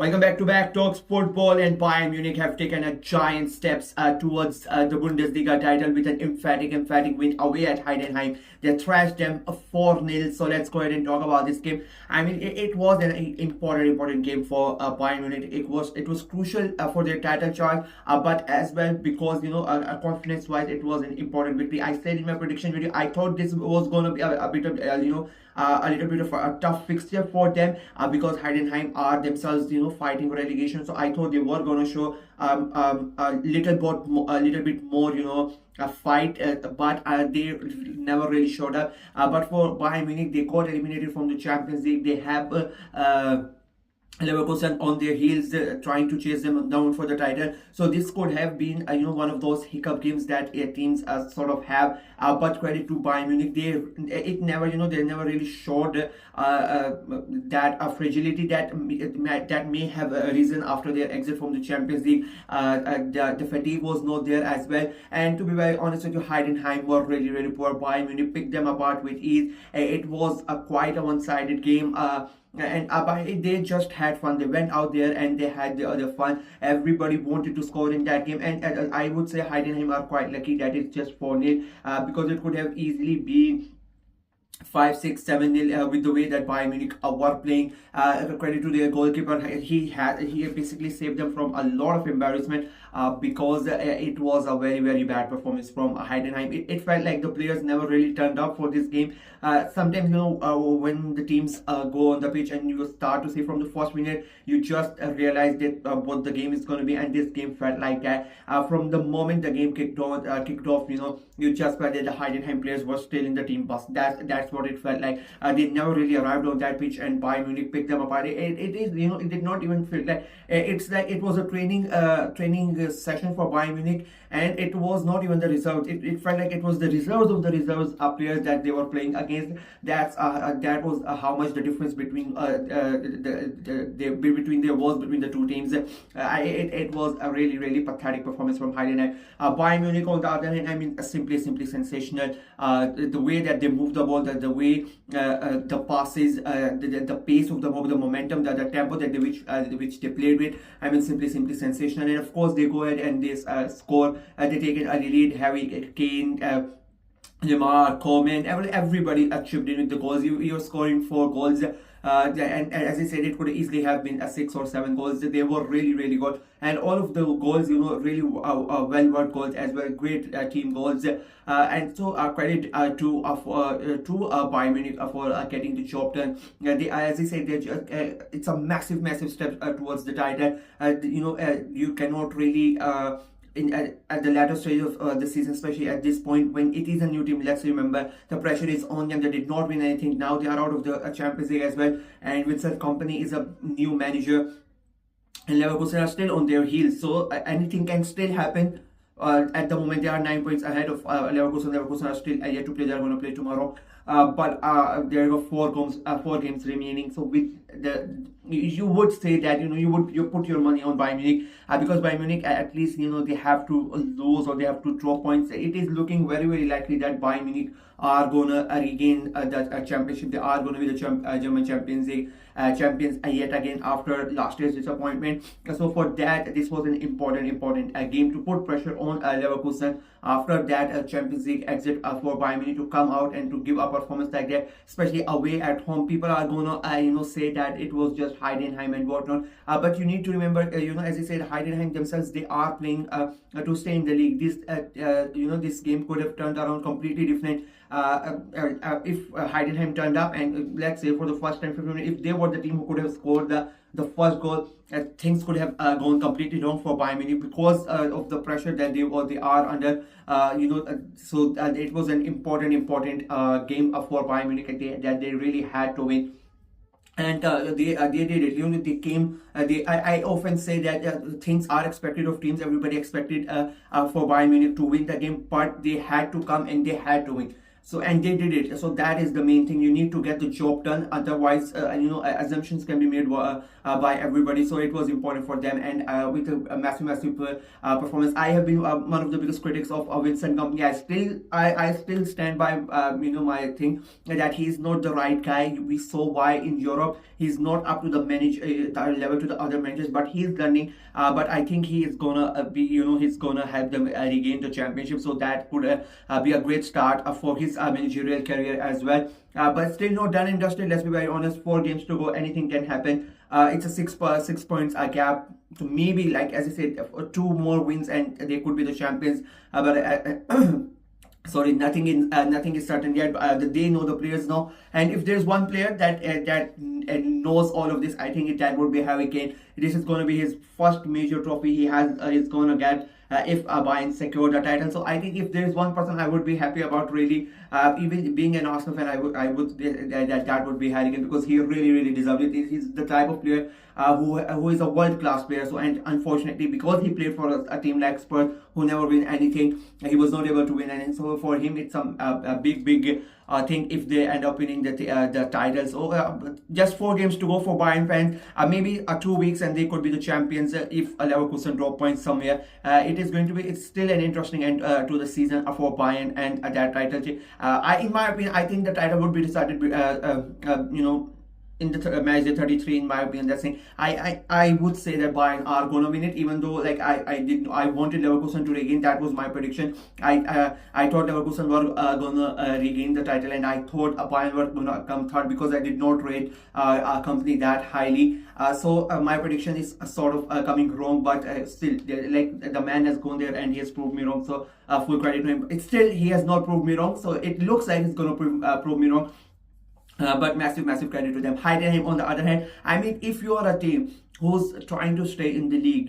Welcome back to Back Talks Football, and Bayern Munich have taken a giant steps towards the Bundesliga title with an emphatic win away at Heidenheim. They thrashed them 4-0. So let's go ahead and talk about this game. I mean, it was an important game for Bayern Munich. It was crucial for their title charge, but as well because confidence-wise, it was an important victory. I said in my prediction video, I thought this was going to be a bit of a little bit of a tough fixture for them because Heidenheim are themselves fighting for relegation. So I thought they were going to show a little bit more a fight, but they never really showed up. But for Bayern Munich, they got eliminated from the Champions League. They have Leverkusen on their heels, trying to chase them down for the title. So this could have been one of those hiccup games that teams sort of have. But credit to Bayern Munich, they never really showed that fragility that may have arisen after their exit from the Champions League. The fatigue was not there as well. And to be very honest with you, Heidenheim were really poor. Bayern Munich picked them apart with ease. It was quite a one-sided game. And they just had fun. They went out there and they had the other fun. Everybody wanted to score in that game, and I would say Heidenheim are quite lucky that it's just 4-0 because it could have easily been 5, 6, 7-0 with the way that Bayern Munich were playing. Credit to their goalkeeper. He basically saved them from a lot of embarrassment because it was a very bad performance from Heidenheim. It felt like the players never really turned up for this game. Sometimes when the teams go on the pitch and you start to see from the first minute, you just realize that what the game is going to be, and this game felt like that. From the moment the game kicked off, you just felt that the Heidenheim players were still in the team bus. That's what it felt like. They never really arrived on that pitch, and Bayern Munich picked them apart. It did not even feel like it's like it was a training session for Bayern Munich, and it was not even the results. It felt like it was the reserves of the reserves players that they were playing against. That was how much the difference between between the two teams. It was a really pathetic performance from Heidenheim. Bayern Munich, on the other hand, I mean, simply sensational. The way that they moved the ball, the way the passes, the pace of the momentum, the tempo that which they played with, I mean, simply sensational. And of course, they go ahead and they score. They take an early lead. Harry Kane, Lemar, Coleman, everybody chipped in with the goals. You're scoring 4 goals. And as I said, it could easily have been 6 or 7 goals. They were really good, and all of the goals, really well worked goals as well. Great team goals, and so credit to Bayern Munich for getting the job done. As I said, it's a massive step towards the title. You cannot really. At the latter stage of the season, especially at this point when it is a new team. Let's remember, the pressure is on them. They did not win anything. Now they are out of the Champions League as well, and Vincent Kompany is a new manager, and Leverkusen are still on their heels, so anything can still happen. At the moment, they are 9 points ahead of Leverkusen. Leverkusen are still yet to play. They are going to play tomorrow. But there are 4 games remaining. So with you would say that you put your money on Bayern Munich because Bayern Munich at least they have to lose or they have to draw points. It is looking very likely that Bayern Munich are gonna regain the championship. They are going to be the German Champions League champions yet again after last year's disappointment. So for that, this was an important game to put pressure on Leverkusen after that Champions League exit for Bayern Munich to come out and to give a performance like that, especially away at home. People are gonna say that it was just Heidenheim and whatnot, but you need to remember, as I said, Heidenheim themselves, they are playing to stay in the league. This game could have turned around completely different if Heidenheim turned up and let's say for the first 10-15 minutes, if they were the team who could have scored the first goal, things could have gone completely wrong for Bayern Munich because of the pressure that they are under. So it was an important game for Bayern Munich that they really had to win. And they did it. They came. I often say that things are expected of teams. Everybody expected for Bayern Munich to win the game, but they had to come and they had to win. So and they did it. So that is the main thing. You need to get the job done. Otherwise, assumptions can be made by everybody. So it was important for them. And with a massive performance, I have been one of the biggest critics of Vincent Company. I still stand by my thing that he is not the right guy. We saw why in Europe he's not up to the level to the other managers, but he's learning. But I think he is gonna he's gonna help them regain the championship. So that could be a great start for his managerial career as well. But still not done and dusted. Let's be very honest. 4 games to go. Anything can happen. It's a 6 points gap. So maybe, like as I said, 2 more wins and they could be the champions. Sorry, nothing is certain yet. They know, the players know, and if there's one player that knows all of this, I think that would be Harry Kane. This is going to be his first major trophy he has is going to get if Bayern secure the title. So I think if there is one person I would be happy about, really, even being an Arsenal fan, I would that would be Harry Kane, because he really deserves it. He's the type of player who is a world-class player. So, and unfortunately, because he played for a team like Spurs who never win anything, he was not able to win. And so for him, it's a big thing if they end up winning the title. So just 4 games to go for Bayern fans. Maybe 2 weeks and they could be the champions if Leverkusen drop points somewhere. It's still an interesting end to the season for Bayern and that title. In my opinion, I think the title would be decided in the match day 33, in my opinion. That's saying I would say that Bayern are gonna win it, even though like I wanted Leverkusen to regain. That was my prediction. I thought Leverkusen were gonna regain the title, and I thought Bayern were gonna come third, because I did not rate a company that highly. So my prediction is sort of coming wrong, but still, like, the man has gone there and he has proved me wrong. So full credit to him. It's still, he has not proved me wrong. So it looks like he's gonna prove me wrong. But massive credit to them. Heidenheim, on the other hand, I mean, if you are a team who's trying to stay in the league,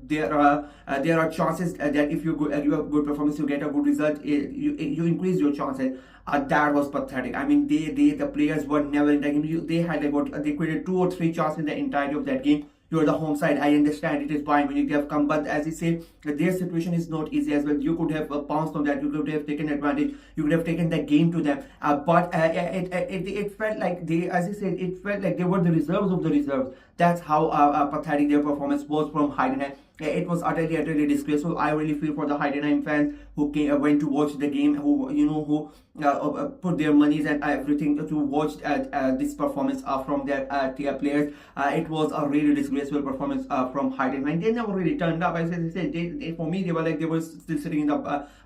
there are chances that if you have good performance, you get a good result, you increase your chances. That was pathetic. I mean, the players were never in the game. They had they created 2 or 3 chances in the entirety of that game. You're the home side. I understand it is Bayern Munich have come, but as you say, their situation is not easy as well. You could have pounced on that. You could have taken advantage. You could have taken the game to them. But it felt like as you said, it felt like they were the reserves of the reserves. That's how pathetic their performance was from Heidenheim. It was utterly disgraceful. I really feel for the Heidenheim fans who went to watch the game, who put their monies and everything to watch this performance from their players. It was a really disgraceful performance from Heidenheim. They never really turned up. As I said, for me, they were still sitting in the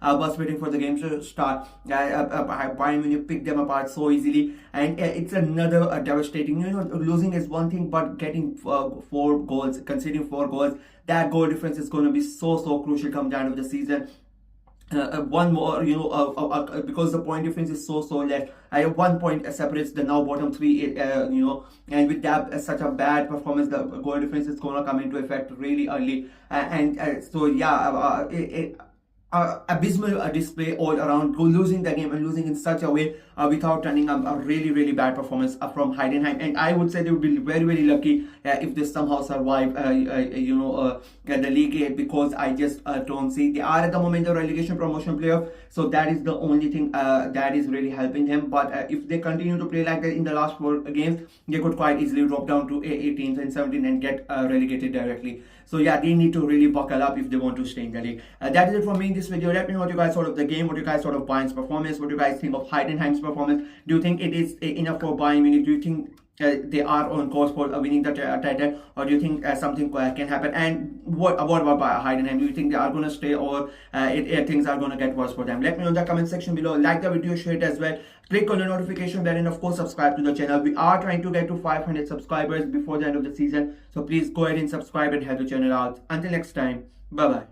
bus waiting for the game to start. Bayern Munich picked them apart so easily, and it's another devastating. Losing is one thing, but getting 4 goals, conceding 4 goals. That goal difference is going to be so crucial come the end of the season. One more, because the point difference is so less. 1 point separates the now bottom 3, and with that such a bad performance, the goal difference is going to come into effect really early. Abysmal display all around, losing the game and losing in such a way without turning a really bad performance from Heidenheim. And I would say they would be very lucky if they somehow survive the league, because I just don't see. They are at the moment the relegation promotion playoff, so that is the only thing that is really helping them. But if they continue to play like that in the last 4 games, they could quite easily drop down to 18th and 17th and get relegated directly. So yeah, they need to really buckle up if they want to stay in the league. That is it for me in this video. Let me know what you guys thought of the game, what you guys thought of Bayern's performance, what you guys think of Heidenheim's performance. Do you think it is enough for Bayern Munich? Do you think they are on course for winning the title, or do you think something can happen? And what about Heidenheim? Do you think they are going to stay, or things are going to get worse for them? Let me know in the comment section below. Like the video, share it as well. Click on the notification bell, and of course subscribe to the channel. We are trying to get to 500 subscribers before the end of the season, so please go ahead and subscribe and help the channel out. Until next time, bye bye.